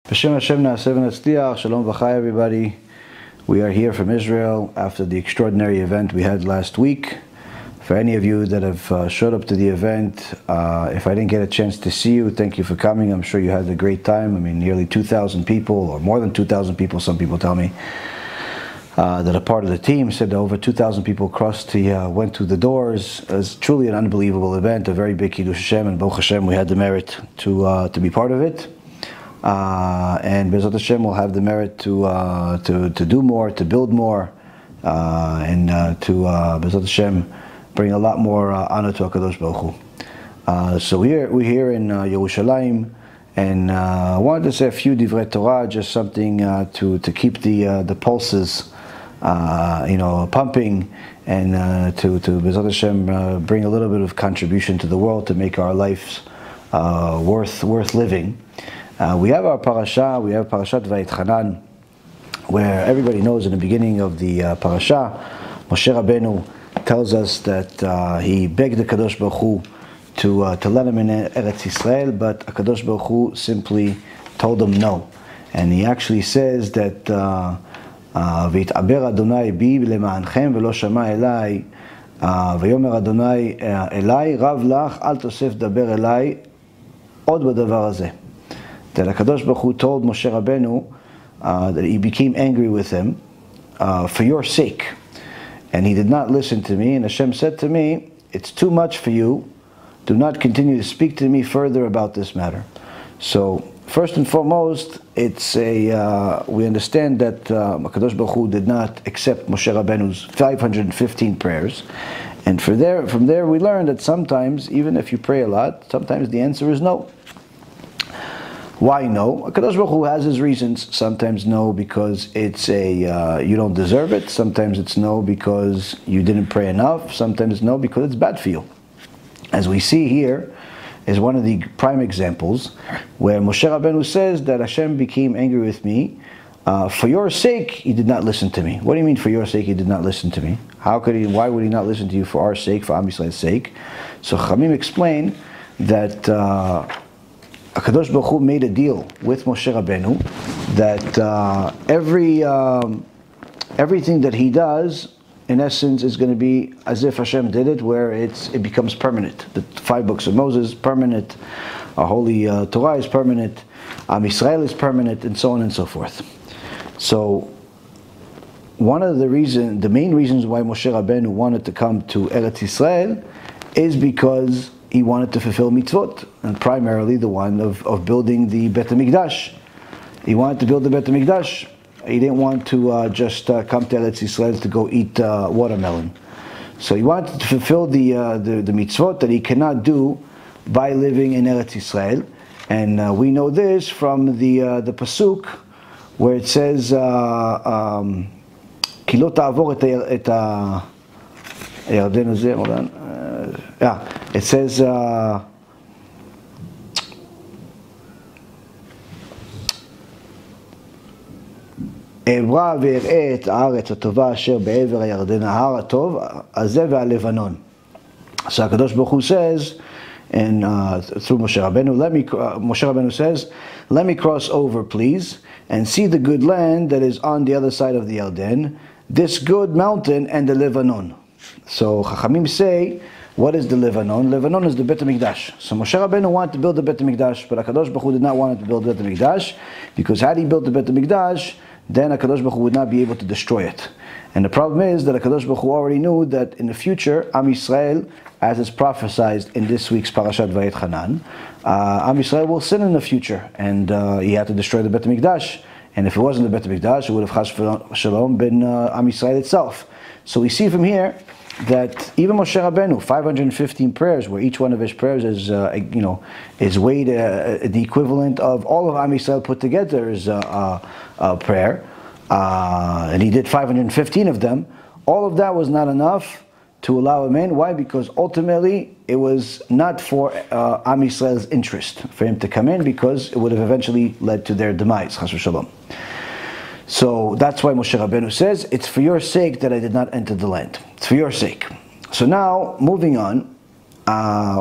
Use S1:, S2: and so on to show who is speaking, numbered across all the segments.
S1: B'Shem Hashem na'aseh v'natzliach. Shalom v'chai, everybody. We are here from Israel after the extraordinary event we had last week. For any of you that have showed up to the event, if I didn't get a chance to see you, thank you for coming. I'm sure you had a great time. I mean, nearly 2,000 people, or more than 2,000 people, some people tell me, that are part of the team. Said over 2,000 people went through the doors. It was truly an unbelievable event, a very big Kiddush Hashem, and Baruch Hashem, we had the merit to be part of it. And בעזרת Hashem will have the merit to do more, to build more, and to בעזרת Hashem bring a lot more honor to HaKadosh Baruch Hu. So we're here in Yerushalayim, and I wanted to say a few Divrei Torah, just something to keep the pulses pumping, and to בעזרת Hashem bring a little bit of contribution to the world, to make our lives worth living. We have our parasha, we have Parashat Vayetchanan, where everybody knows in the beginning of the parasha, Moshe Rabbeinu tells us that he begged the Kadosh Baruch Hu to let him in Eretz Yisrael, but Kadosh Baruch Hu simply told him no. And he actually says that V'yit'aber Adonai bi lema'anchem v'lo shama elai v'yomer Adonai elai rav lach al tosef daber elai od b'davar hazeh. That HaKadosh Baruch Hu told Moshe Rabbeinu that he became angry with him for your sake. And he did not listen to me, and Hashem said to me, it's too much for you, do not continue to speak to me further about this matter. So, first and foremost, we understand that HaKadosh Baruch Hu did not accept Moshe Rabbeinu's 515 prayers. And from there we learn that sometimes, even if you pray a lot, sometimes the answer is no. Why no? HaKadosh Baruch Hu has his reasons. Sometimes no because it's you don't deserve it. Sometimes it's no because you didn't pray enough. Sometimes no because it's bad for you. As we see here is one of the prime examples where Moshe Rabbeinu says that Hashem became angry with me. For your sake, he did not listen to me. What do you mean for your sake he did not listen to me? Why would he not listen to you for our sake, for Am Yisrael's sake? So Chamim explain that HaKadosh Baruch Hu made a deal with Moshe Rabbeinu that everything that he does, in essence, is going to be as if Hashem did it, where it becomes permanent. The 5 books of Moses, permanent. Our Holy Torah is permanent. Am Yisrael is permanent, and so on and so forth. So, one of the main reasons why Moshe Rabbeinu wanted to come to Eretz Yisrael is because he wanted to fulfill mitzvot, and primarily the one of building the Bet HaMikdash. He wanted to build the Bet HaMikdash. He didn't want to just come to Eretz Yisrael to go eat watermelon. So he wanted to fulfill the mitzvot that he cannot do by living in Eretz Yisrael. And we know this from the pasuk where it says, Ki lo ta'avor et הירדן הזה, hold on. It says, אעברה ואראה את הארץ הטובה אשר בעבר הירדן, ההר הטוב הזה והלבנון. So HaKadosh Baruch Hu says, and through Moshe Rabbeinu, Moshe Rabbeinu says, let me cross over, please, and see the good land that is on the other side of the Yarden, this good mountain and the Lebanon. So Chachamim say, what is the Lebanon? Lebanon is the Bet HaMikdash. So Moshe Rabbeinu wanted to build the Bet HaMikdash, but HaKadosh Baruch Hu did not want to build the Bet HaMikdash, because had he built the Bet HaMikdash, then HaKadosh Baruch Hu would not be able to destroy it. And the problem is that HaKadosh Baruch Hu already knew that in the future, Am Yisrael, as is prophesied in this week's Parashat Vayetchanan, Am Yisrael will sin in the future, and he had to destroy the Bet HaMikdash. And if it wasn't the Bet HaMikdash, it would have Chas Shalom been Am Yisrael itself. So we see from here that even Moshe Rabbeinu, 515 prayers, where each one of his prayers is, is weighed the equivalent of all of Am Yisrael put together is a prayer, and he did 515 of them. All of that was not enough to allow him in. Why? Because ultimately it was not for Am Yisrael's interest for him to come in, because it would have eventually led to their demise. Chas v'shalom. So that's why Moshe Rabbeinu says, it's for your sake that I did not enter the land. It's for your sake. So now, moving on,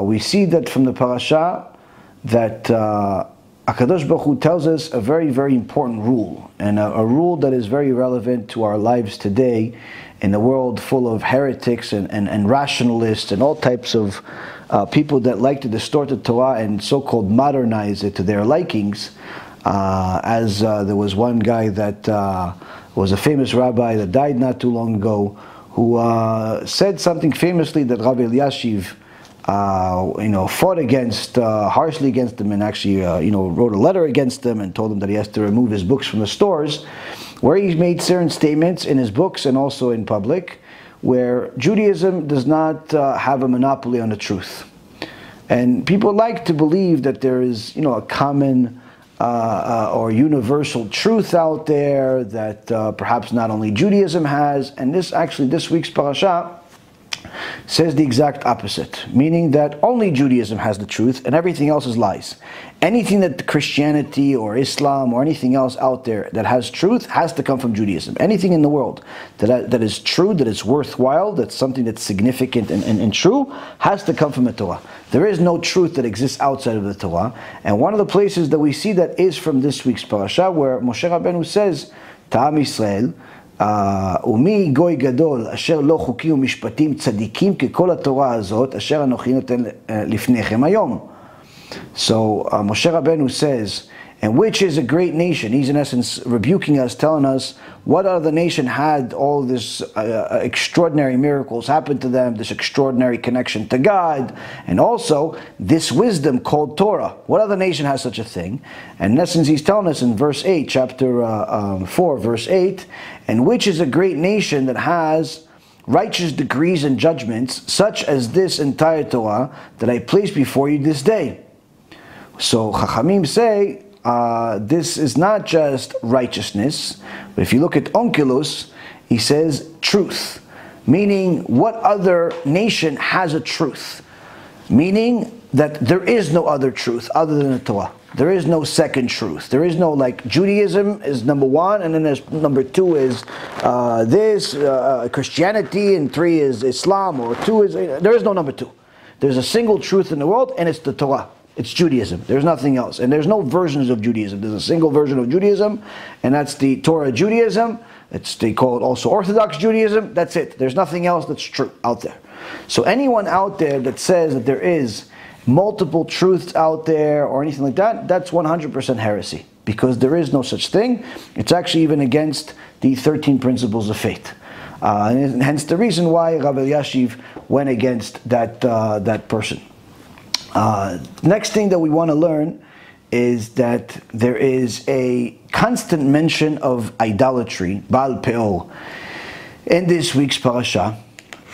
S1: we see that from the parasha that HaKadosh Baruch Hu tells us a very, very important rule, and a rule that is very relevant to our lives today in a world full of heretics and rationalists and all types of people that like to distort the Torah and so-called modernize it to their likings. There was one guy that was a famous rabbi that died not too long ago, who said something famously that Rabbi Eliashiv fought against, harshly against them, and actually, wrote a letter against them and told him that he has to remove his books from the stores, where he made certain statements in his books and also in public, where Judaism does not have a monopoly on the truth. And people like to believe that there is, a common or universal truth out there that perhaps not only Judaism has, and this week's parasha says the exact opposite, meaning that only Judaism has the truth and everything else is lies. Anything that Christianity or Islam or anything else out there that has truth has to come from Judaism. Anything in the world that is true, that is worthwhile, that's something that's significant and true, has to come from the Torah. There is no truth that exists outside of the Torah. And one of the places that we see that is from this week's parasha, where Moshe Rabbeinu says, Ta'am Yisrael, ומי גוי גדול אשר לא חוקים ומשפטים צדיקים ככל התורה הזאת אשר אנוכי נותן לפניכם היום. So Moshe Rabbeinu says, and which is a great nation? He's in essence rebuking us, telling us what other nation had all this extraordinary miracles happen to them, this extraordinary connection to God, and also this wisdom called Torah. What other nation has such a thing? And in essence, he's telling us in verse 8, chapter 4, verse 8, and which is a great nation that has righteous decrees and judgments, such as this entire Torah that I place before you this day. So Chachamim say, this is not just righteousness, but if you look at Onkelos, he says truth, meaning what other nation has a truth, meaning that there is no other truth other than the Torah. There is no second truth. There is no, like, Judaism is number one, and then there's number two is Christianity, and three is Islam, or two is, there is no number two. There's a single truth in the world, and it's the Torah. It's Judaism. There's nothing else. And there's no versions of Judaism. There's a single version of Judaism, and that's the Torah Judaism. They call it also Orthodox Judaism. That's it. There's nothing else that's true out there. So anyone out there that says that there is multiple truths out there or anything like that, that's 100% heresy, because there is no such thing. It's actually even against the 13 principles of faith. And hence the reason why Rabbi Eliashiv went against that person. Next thing that we want to learn is that there is a constant mention of idolatry, Baal Peor, in this week's parasha.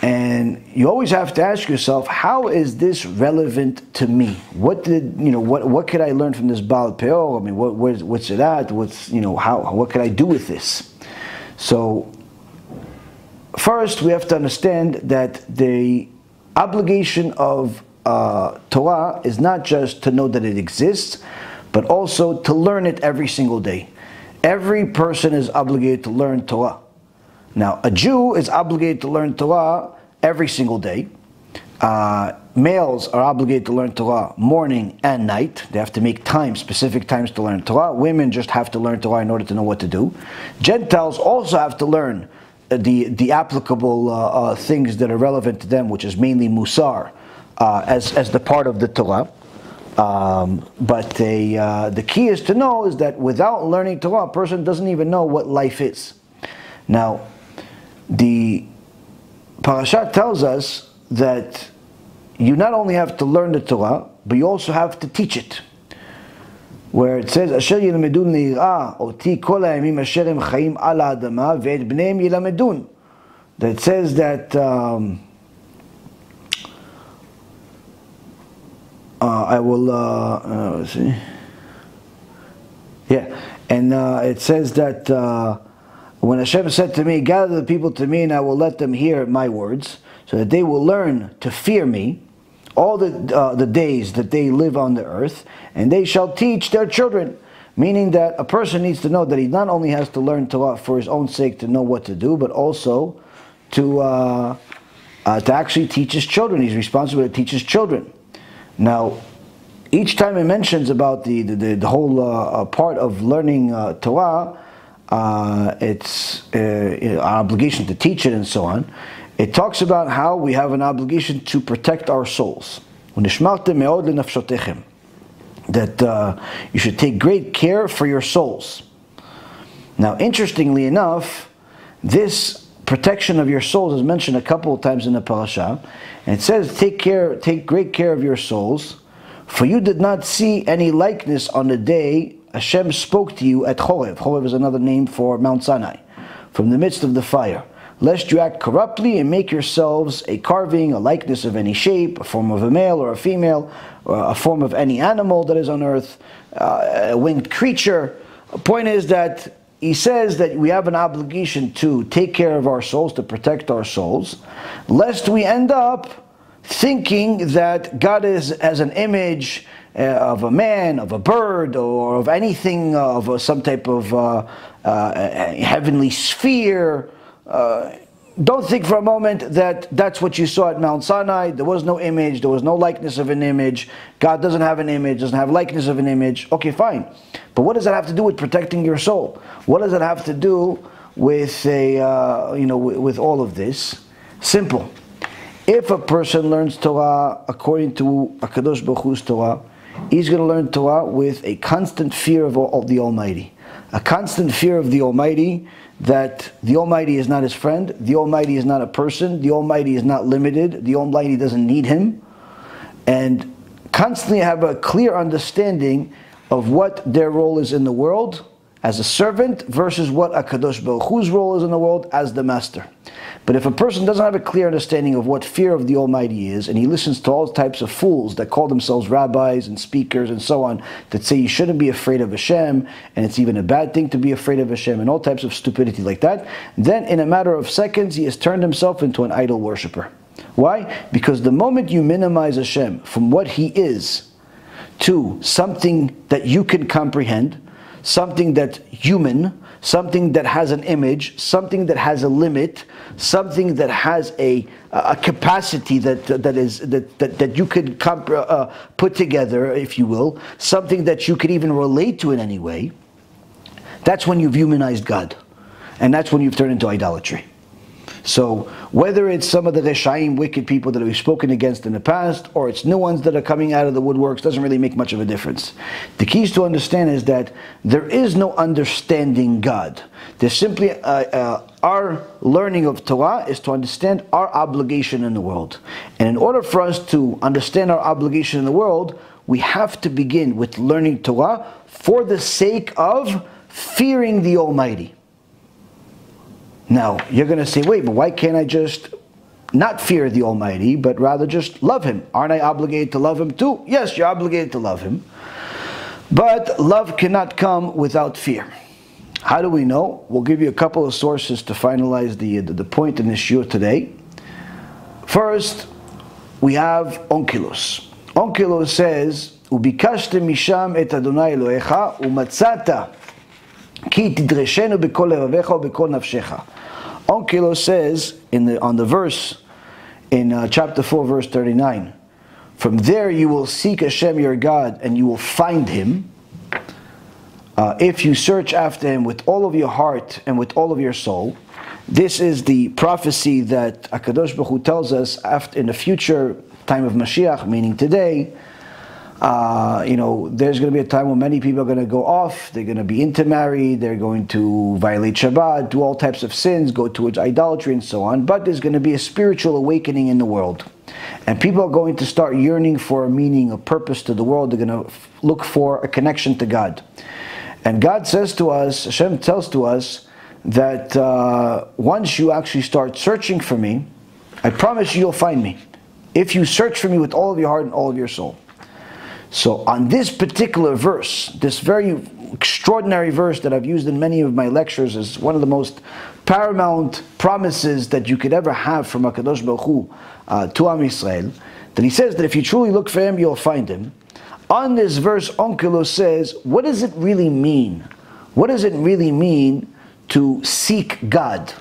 S1: And you always have to ask yourself, how is this relevant to me? What could I learn from this Baal Peor? I mean, what's it at? What could I do with this? So, first we have to understand that the obligation of Torah is not just to know that it exists, but also to learn it every single day. Every person is obligated to learn Torah. Now, a Jew is obligated to learn Torah every single day. Males are obligated to learn Torah morning and night. They have to make time, specific times to learn Torah. Women just have to learn Torah in order to know what to do. Gentiles also have to learn the applicable things that are relevant to them, which is mainly Musar, as the part of the Torah. But the key is to know is that without learning Torah, a person doesn't even know what life is. Now, the parasha tells us that you not only have to learn the Torah, but you also have to teach it. Where it says, "Asher yilmedun le'irah oti kol hayamim asher em chayim al ha'adama ve'et bneihem yilamedun." That says that I will. Let's see. Yeah, and it says that. When Hashem said to me, gather the people to me and I will let them hear my words, so that they will learn to fear me all the days that they live on the earth, and they shall teach their children. Meaning that a person needs to know that he not only has to learn Torah for his own sake to know what to do, but also to actually teach his children. He's responsible to teach his children. Now, each time it mentions about the whole part of learning Torah, it's our obligation to teach it and so on. It talks about how we have an obligation to protect our souls. That you should take great care for your souls. Now, interestingly enough, this protection of your souls is mentioned a couple of times in the parasha, and it says, take great care of your souls, for you did not see any likeness on the day Hashem spoke to you at Horeb. Horeb is another name for Mount Sinai, from the midst of the fire. Lest you act corruptly and make yourselves a carving, a likeness of any shape, a form of a male or a female, or a form of any animal that is on earth, a winged creature. The point is that he says that we have an obligation to take care of our souls, to protect our souls, lest we end up thinking that God has an image of a man, of a bird, or of anything, of some type of heavenly sphere. Don't think for a moment that that's what you saw at Mount Sinai. There was no image, there was no likeness of an image. God doesn't have an image, doesn't have likeness of an image. Okay, fine. But what does that have to do with protecting your soul? What does it have to do with with all of this? Simple. If a person learns Torah according to HaKadosh Baruch Hu's Torah, he's going to learn Torah with a constant fear of the Almighty. A constant fear of the Almighty, that the Almighty is not his friend, the Almighty is not a person, the Almighty is not limited, the Almighty doesn't need him, and constantly have a clear understanding of what their role is in the world as a servant versus what HaKadosh Baruch Hu's role is in the world as the master. But if a person doesn't have a clear understanding of what fear of the Almighty is, and he listens to all types of fools that call themselves rabbis and speakers and so on, that say you shouldn't be afraid of Hashem, and it's even a bad thing to be afraid of Hashem, and all types of stupidity like that, then in a matter of seconds he has turned himself into an idol worshipper. Why? Because the moment you minimize Hashem from what he is to something that you can comprehend, something that's human, something that has an image, something that has a limit, something that has a capacity that you could put together, if you will, something that you could even relate to in any way, that's when you've humanized God. And that's when you've turned into idolatry. So whether it's some of the Reshaim, wicked people that we've spoken against in the past, or it's new ones that are coming out of the woodworks, doesn't really make much of a difference. The keys to understand is that there is no understanding God. There's simply our learning of Torah is to understand our obligation in the world. And in order for us to understand our obligation in the world, we have to begin with learning Torah for the sake of fearing the Almighty. Now, you're going to say, wait, but why can't I just not fear the Almighty, but rather just love Him? Aren't I obligated to love Him too? Yes, you're obligated to love Him. But love cannot come without fear. How do we know? We'll give you a couple of sources to finalize the point in this shiur today. First, we have Onkelos. Onkelos says, "Ubikashte misham et Adonai Elohecha, umatzata ki tidreshenu b'kol levavecha u'b'kol nafshecha." Onkelos says on the verse in chapter 4, verse 39, "From there you will seek Hashem your God, and you will find Him, if you search after Him with all of your heart and with all of your soul." This is the prophecy that HaKadosh Baruch Hu tells us after, in the future time of Mashiach, meaning today. There's going to be a time when many people are going to go off, they're going to be intermarried, they're going to violate Shabbat, do all types of sins, go towards idolatry and so on, but there's going to be a spiritual awakening in the world. And people are going to start yearning for a meaning, a purpose to the world. They're going to look for a connection to God. And God says to us, Hashem tells to us, that once you actually start searching for me, I promise you'll find me. If you search for me with all of your heart and all of your soul. So on this particular verse, this very extraordinary verse that I've used in many of my lectures as one of the most paramount promises that you could ever have from HaKadosh Baruch Hu to Am Yisrael, that he says that if you truly look for Him, you'll find Him. On this verse, Onkelos says, what does it really mean? What does it really mean to seek God?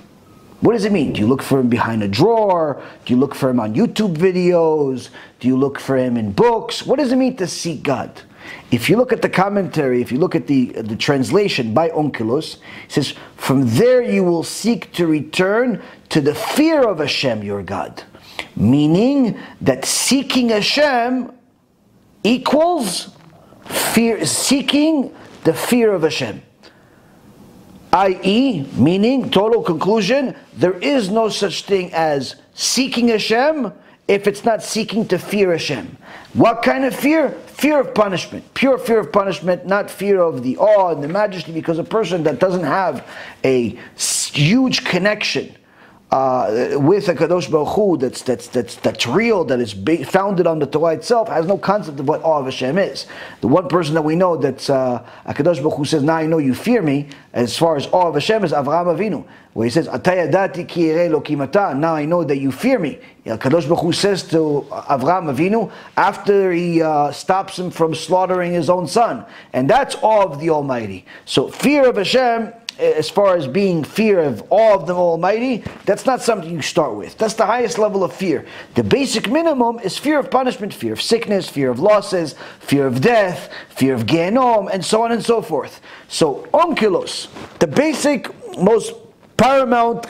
S1: What does it mean? Do you look for him behind a drawer? Do you look for him on YouTube videos? Do you look for him in books? What does it mean to seek God? If you look at the commentary, if you look at the translation by Onkelos, it says, from there you will seek to return to the fear of Hashem, your God. Meaning that seeking Hashem equals fear, seeking the fear of Hashem. I.e., meaning, total conclusion, there is no such thing as seeking Hashem if it's not seeking to fear Hashem. What kind of fear? Fear of punishment. Pure fear of punishment, not fear of the awe and the majesty, because a person that doesn't have a huge connection with a Kadosh Baruch Hu that's real, that is founded on the Torah itself, has no concept of what awe of Hashem is. The one person that we know that's a Kadosh Baruch Hu says, now I know you fear me, as far as awe of Hashem is Avraham Avinu, where he says, Atay yadati ki yireh Elokim ata, now I know that you fear me. Kadosh Baruch Hu says to Avraham Avinu after he stops him from slaughtering his own son, and that's awe of the Almighty. So fear of Hashem, as far as being fear of awe of the Almighty, that's not something you start with. That's the highest level of fear. The basic minimum is fear of punishment, fear of sickness, fear of losses, fear of death, fear of Gehenom, and so on and so forth. So, Onkelos, the basic, most paramount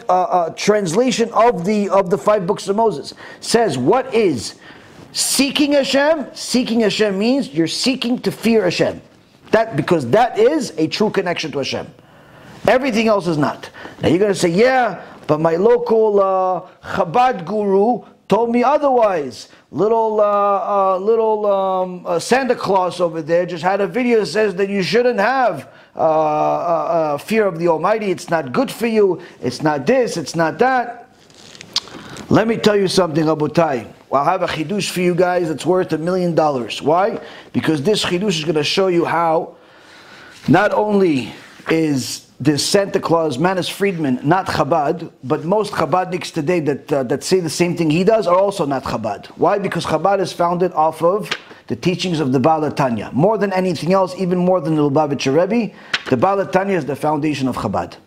S1: translation of the 5 books of Moses, says, what is seeking Hashem? Seeking Hashem means you're seeking to fear Hashem. Because that is a true connection to Hashem. Everything else is not. Now you're going to say, yeah, but my local Chabad guru told me otherwise. Little Santa Claus over there just had a video that says that you shouldn't have fear of the Almighty. It's not good for you. It's not this. It's not that. Let me tell you something, Rabotai. I'll have a chidush for you guys that's worth $1 million. Why? Because this chidush is going to show you how not only is this Santa Claus, Manis Friedman, not Chabad, but most Chabadniks today that say the same thing he does are also not Chabad. Why? Because Chabad is founded off of the teachings of the Tanya. More than anything else, even more than the Lubavitcher Rebbe, the Tanya is the foundation of Chabad.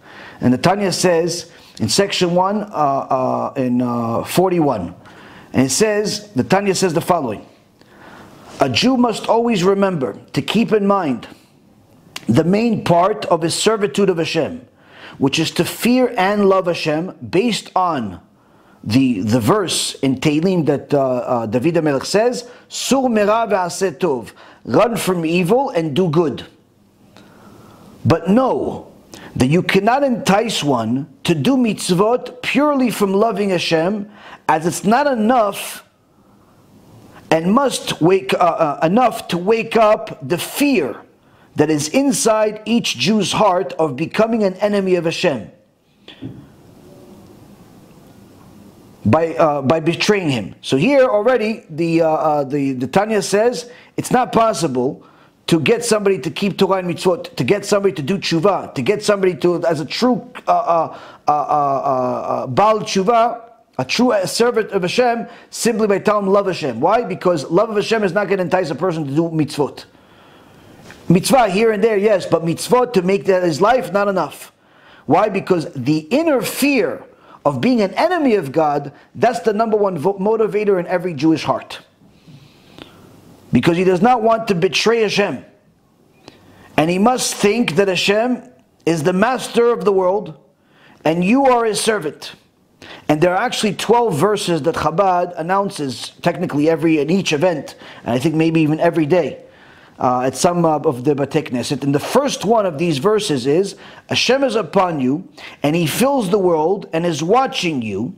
S1: And the Tanya says, in section 1, in 41, and it says, the Tanya says the following: a Jew must always remember to keep in mind the main part of his servitude of Hashem, which is to fear and love Hashem, based on the verse in Tehillim that David HaMelech says, Sur mera ve'aseh tov, run from evil and do good. But know that you cannot entice one to do mitzvot purely from loving Hashem, as it's not enough and must enough to wake up the fear that is inside each Jew's heart of becoming an enemy of Hashem by betraying Him. So here already the Tanya says it's not possible to get somebody to keep Torah and mitzvot, to get somebody to do tshuva, to get somebody to, as a true Baal tshuva, a true servant of Hashem, simply by telling him love Hashem. Why? Because love of Hashem is not going to entice a person to do mitzvot. Mitzvah here and there, yes, but mitzvot to make that his life, not enough. Why? Because the inner fear of being an enemy of God, that's the number one motivator in every Jewish heart. Because he does not want to betray Hashem. And he must think that Hashem is the master of the world, and you are his servant. And there are actually 12 verses that Chabad announces, technically in each event, and I think maybe even every day. At some of the Batei Knesset. And the first one of these verses is, Hashem is upon you, and He fills the world, and is watching you,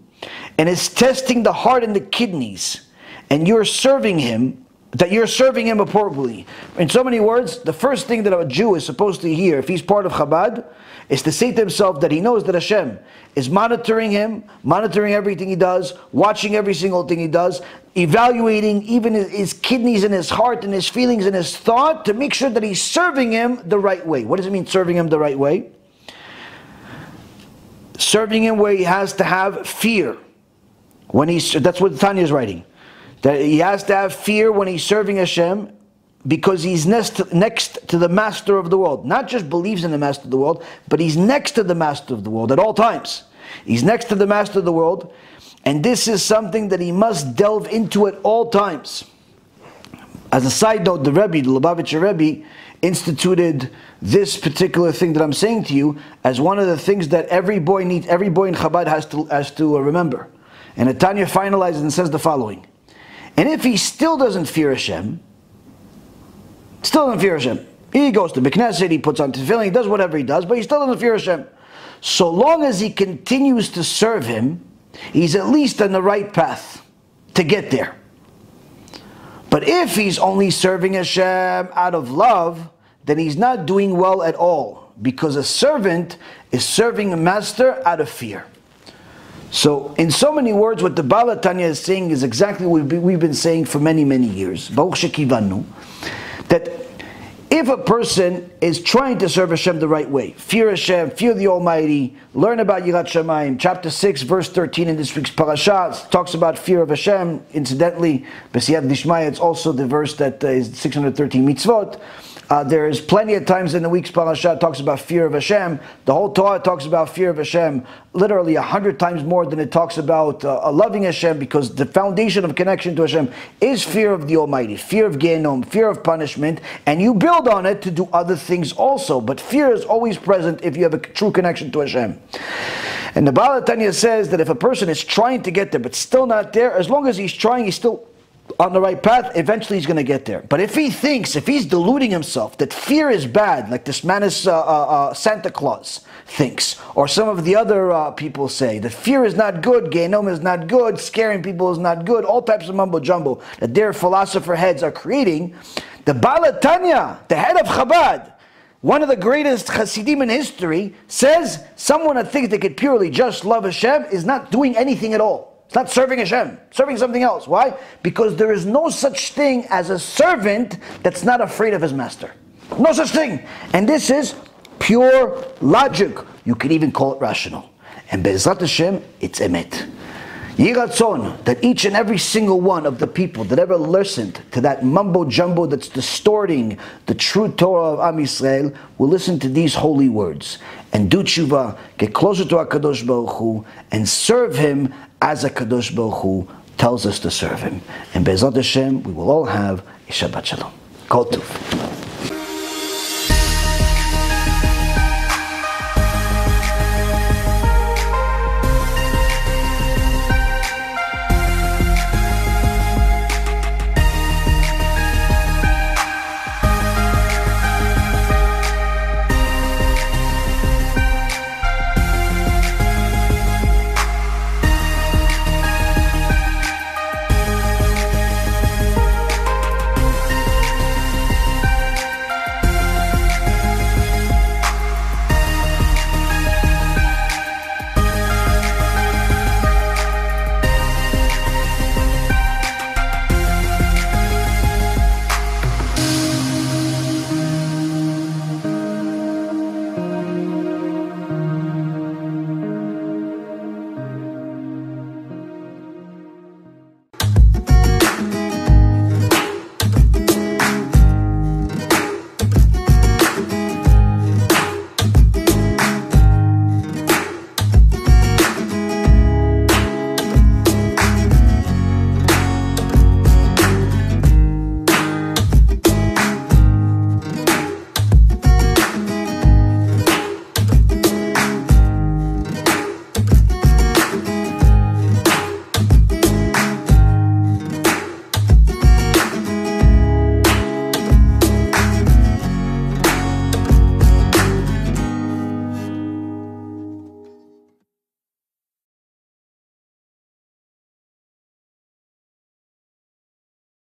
S1: and is testing the heart and the kidneys, and you're serving Him, that you're serving Him appropriately. In so many words, the first thing that a Jew is supposed to hear, if he's part of Chabad, is to say to himself that he knows that Hashem is monitoring him, monitoring everything he does, watching every single thing he does, evaluating even his kidneys and his heart and his feelings and his thought to make sure that he's serving him the right way. What does it mean, serving him the right way? Serving him where he has to have fear. That's what Tanya is writing. That he has to have fear when he's serving Hashem, because he's next to the master of the world. Not just believes in the master of the world, but he's next to the master of the world at all times. He's next to the master of the world, and this is something that he must delve into at all times. As a side note, the Rebbe, the Lubavitcher Rebbe, instituted this particular thing that I'm saying to you as one of the things that every boy in Chabad has to remember. And the Tanya finalizes and says the following: and if he still doesn't fear Hashem, he goes to B'Knesset, he puts on tefillin, he does whatever he does, but he still doesn't fear Hashem. So long as he continues to serve him, he's at least on the right path to get there. But if he's only serving Hashem out of love, then he's not doing well at all, because a servant is serving a master out of fear. So, in so many words, what the Baal Tanya is saying is exactly what we've been saying for many, many years. Baruch Shekivanu, that if a person is trying to serve Hashem the right way, fear Hashem, fear the Almighty, learn about Yirאת Shamayim, chapter 6, verse 13 in this week's parasha talks about fear of Hashem. Incidentally, B'siyat Dishmaya, it's also the verse that is 613 mitzvot. There is plenty of times in the week's parasha talks about fear of Hashem. The whole Torah talks about fear of Hashem literally 100 times more than it talks about loving Hashem, because the foundation of connection to Hashem is fear of the Almighty, fear of Gehenom, fear of punishment, and you build on it to do other things also. But fear is always present if you have a true connection to Hashem. And the Baal Tanya says that if a person is trying to get there but still not there, as long as he's trying, he's still on the right path, eventually he's going to get there. But if he's deluding himself that fear is bad, like this man is Santa Claus thinks, or some of the other people say, that fear is not good, Gehenom is not good, scaring people is not good, all types of mumbo jumbo that their philosopher heads are creating, the Baal Tanya, the head of Chabad, one of the greatest Hasidim in history, says someone that thinks they could purely just love Hashem is not doing anything at all. It's not serving Hashem, serving something else. Why? Because there is no such thing as a servant that's not afraid of his master. No such thing. And this is pure logic. You could even call it rational. And Be'ezrat Hashem, it's emet. Yiratzon, that each and every single one of the people that ever listened to that mumbo jumbo that's distorting the true Torah of Am Yisrael will listen to these holy words and do tshuva, get closer to HaKadosh Baruch Hu, and serve Him as HaKadosh Baruch Hu tells us to serve Him. And Be'ezrat Hashem, we will all have a Shabbat Shalom. Kol Tov.